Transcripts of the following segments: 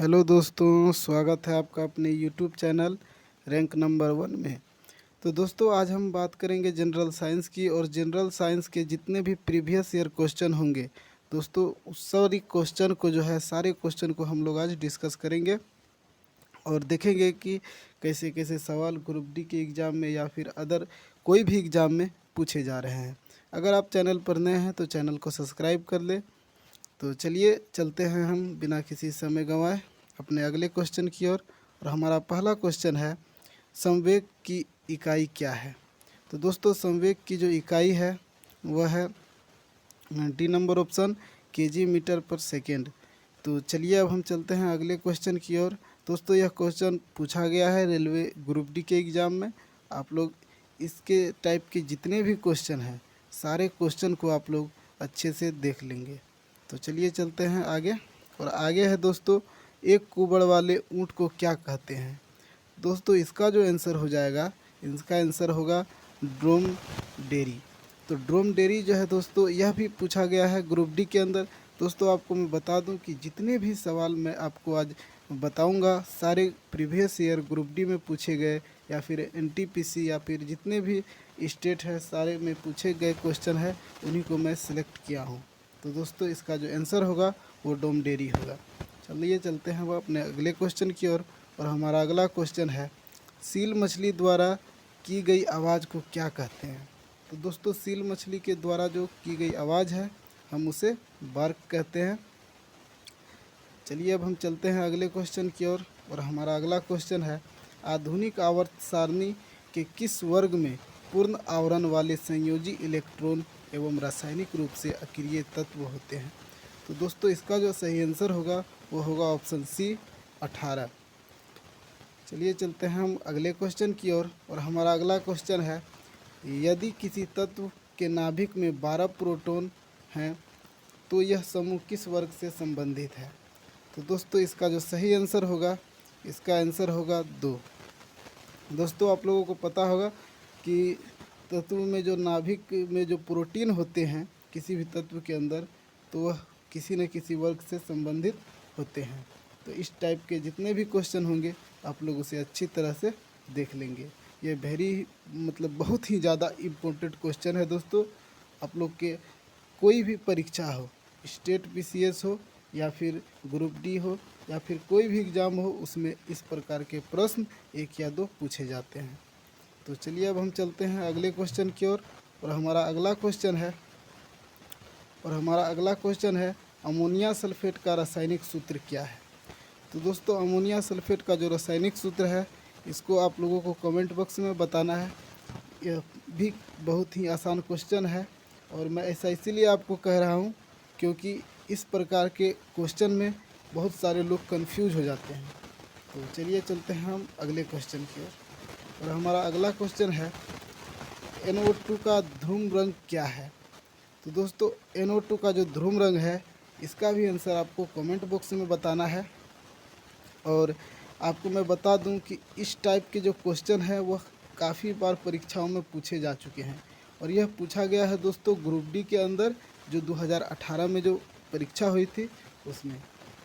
Hello दोस्तों, स्वागत है आपका अपने यूट्यूब चैनल रैंक नंबर 1 में। तो दोस्तों आज हम बात करेंगे जनरल साइंस की, और जनरल साइंस के जितने भी प्रीवियस ईयर क्वेश्चन होंगे दोस्तों, उस सारी क्वेश्चन को जो है सारे क्वेश्चन को हम लोग आज डिस्कस करेंगे और देखेंगे कि कैसे कैसे सवाल ग्रुप डी के एग्ज़ाम में या फिर अदर कोई भी एग्ज़ाम में पूछे जा रहे हैं। अगर आप चैनल पर नए हैं तो चैनल को सब्सक्राइब कर लें। तो चलिए चलते हैं हम बिना किसी समय गंवाए अपने अगले क्वेश्चन की ओर। और हमारा पहला क्वेश्चन है, संवेग की इकाई क्या है। तो दोस्तों संवेग की जो इकाई है वह है D number option KG metre पर सेकेंड। तो चलिए अब हम चलते हैं अगले क्वेश्चन की ओर। दोस्तों यह क्वेश्चन पूछा गया है रेलवे ग्रुप डी के एग्ज़ाम में। आप लोग इसके टाइप के जितने भी क्वेश्चन हैं सारे क्वेश्चन को आप लोग अच्छे से देख लेंगे। तो चलिए चलते हैं आगे। और आगे है दोस्तों, एक कुबड़ वाले ऊँट को क्या कहते हैं। दोस्तों इसका जो आंसर हो जाएगा, इसका आंसर होगा ड्रोम डेरी। तो ड्रोम डेरी जो है दोस्तों यह भी पूछा गया है ग्रुप डी के अंदर। दोस्तों आपको मैं बता दूं कि जितने भी सवाल मैं आपको आज बताऊंगा सारे प्रीवियस ईयर ग्रुप डी में पूछे गए या फिर एनटीपीसी या फिर जितने भी स्टेट है सारे में पूछे गए क्वेश्चन है, उन्हीं को मैं सिलेक्ट किया हूँ। तो दोस्तों इसका जो आंसर होगा वो डोम डेरी होगा। चलिए चलते हैं वो अपने अगले क्वेश्चन की ओर। और हमारा अगला क्वेश्चन है, सील मछली द्वारा की गई आवाज़ को क्या कहते हैं। तो दोस्तों सील मछली के द्वारा जो की गई आवाज़ है हम उसे बार्क कहते हैं। चलिए अब हम चलते हैं अगले क्वेश्चन की ओर। और हमारा अगला क्वेश्चन है, आधुनिक आवर्त सारणी के किस वर्ग में पूर्ण आवरण वाले संयोजी इलेक्ट्रॉन एवं रासायनिक रूप से अक्रिय तत्व होते हैं। तो दोस्तों इसका जो सही आंसर होगा वो होगा ऑप्शन सी 18। चलिए चलते हैं हम अगले क्वेश्चन की ओर। और हमारा अगला क्वेश्चन है, यदि किसी तत्व के नाभिक में 12 प्रोटॉन हैं तो यह समूह किस वर्ग से संबंधित है। तो दोस्तों इसका जो सही आंसर होगा, इसका आंसर होगा 2। दोस्तों आप लोगों को पता होगा कि तत्व में जो नाभिक में जो प्रोटीन होते हैं किसी भी तत्व के अंदर, तो वह किसी न किसी वर्ग से संबंधित होते हैं। तो इस टाइप के जितने भी क्वेश्चन होंगे आप लोग उसे अच्छी तरह से देख लेंगे। ये बहुत ही ज़्यादा इम्पोर्टेंट क्वेश्चन है दोस्तों। आप लोग के कोई भी परीक्षा हो, स्टेट पीसीएस हो या फिर ग्रुप डी हो या फिर कोई भी एग्ज़ाम हो, उसमें इस प्रकार के प्रश्न 1 या 2 पूछे जाते हैं। तो चलिए अब हम चलते हैं अगले क्वेश्चन की ओर। और हमारा अगला क्वेश्चन है, अमोनिया सल्फेट का रासायनिक सूत्र क्या है। तो दोस्तों अमोनिया सल्फेट का जो रासायनिक सूत्र है इसको आप लोगों को कमेंट बॉक्स में बताना है। यह भी बहुत ही आसान क्वेश्चन है और मैं ऐसा इसीलिए आपको कह रहा हूँ क्योंकि इस प्रकार के क्वेश्चन में बहुत सारे लोग कंफ्यूज हो जाते हैं। तो चलिए चलते हैं हम अगले क्वेश्चन की ओर। और हमारा अगला क्वेश्चन है, NO2 का ध्रुव रंग क्या है। तो दोस्तों NO2 का जो ध्रुव रंग है इसका भी आंसर आपको कमेंट बॉक्स में बताना है। और आपको मैं बता दूं कि इस टाइप के जो क्वेश्चन है वह काफ़ी बार परीक्षाओं में पूछे जा चुके हैं और यह पूछा गया है दोस्तों ग्रुप डी के अंदर जो 2018 में जो परीक्षा हुई थी उसमें।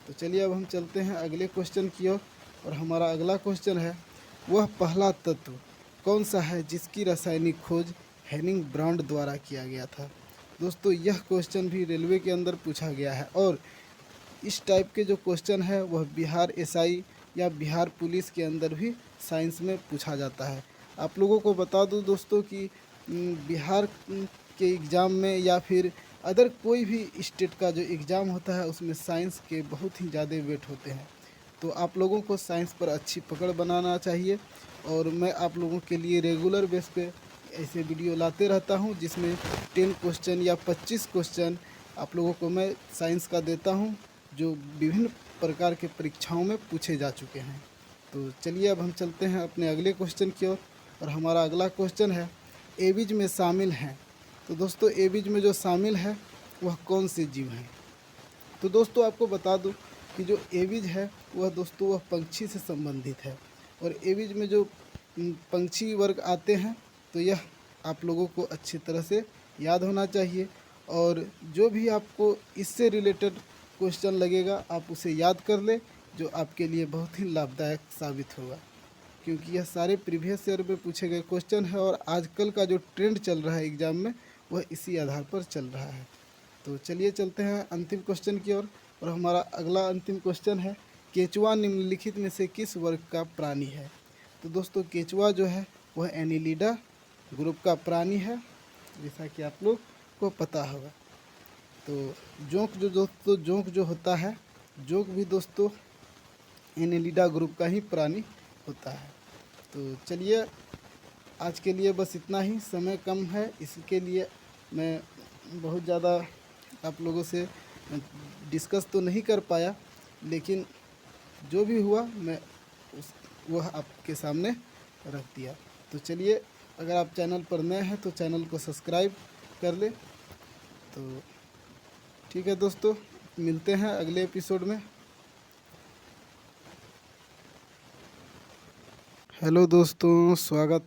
तो चलिए अब हम चलते हैं अगले क्वेश्चन की ओर। और हमारा अगला क्वेश्चन है, वह पहला तत्व कौन सा है जिसकी रासायनिक खोज हेनिंग ब्रांड द्वारा किया गया था। दोस्तों यह क्वेश्चन भी रेलवे के अंदर पूछा गया है और इस टाइप के जो क्वेश्चन है वह बिहार एसआई या बिहार पुलिस के अंदर भी साइंस में पूछा जाता है। आप लोगों को बता दूं दोस्तों कि बिहार के एग्ज़ाम में या फिर अदर कोई भी स्टेट का जो एग्ज़ाम होता है उसमें साइंस के बहुत ही ज़्यादा वेट होते हैं। तो आप लोगों को साइंस पर अच्छी पकड़ बनाना चाहिए और मैं आप लोगों के लिए रेगुलर बेस पे ऐसे वीडियो लाते रहता हूं जिसमें 10 क्वेश्चन या 25 क्वेश्चन आप लोगों को मैं साइंस का देता हूं जो विभिन्न प्रकार के परीक्षाओं में पूछे जा चुके हैं। तो चलिए अब हम चलते हैं अपने अगले क्वेश्चन की ओर। और हमारा अगला क्वेश्चन है, एविज में शामिल हैं। तो दोस्तों एविज में जो शामिल है वह कौन से जीव हैं। तो दोस्तों आपको बता दूं कि जो एविज है वह दोस्तों वह पंछी से संबंधित है और एविज में जो पंछी वर्ग आते हैं तो यह आप लोगों को अच्छी तरह से याद होना चाहिए। और जो भी आपको इससे रिलेटेड क्वेश्चन लगेगा आप उसे याद कर लें जो आपके लिए बहुत ही लाभदायक साबित होगा, क्योंकि यह सारे प्रीवियस ईयर में पूछे गए क्वेश्चन है और आजकल का जो ट्रेंड चल रहा है एग्ज़ाम में वह इसी आधार पर चल रहा है। तो चलिए चलते हैं अंतिम क्वेश्चन की ओर। और हमारा अगला अंतिम क्वेश्चन है, केंचुआ निम्नलिखित में से किस वर्ग का प्राणी है। तो दोस्तों केंचुआ जो है वह एनिलिडा ग्रुप का प्राणी है, जैसा कि आप लोग को पता होगा। तो जोंक जो होता है, जोंक भी दोस्तों एनिलिडा ग्रुप का ही प्राणी होता है। तो चलिए आज के लिए बस इतना ही, समय कम है इसके लिए मैं बहुत ज़्यादा आप लोगों से डिस्कस तो नहीं कर पाया, लेकिन जो भी हुआ मैं वह आपके सामने रख दिया। तो चलिए अगर आप चैनल पर नए हैं तो चैनल को सब्सक्राइब कर ले। तो ठीक है दोस्तों, मिलते हैं अगले एपिसोड में। हेलो दोस्तों, स्वागत है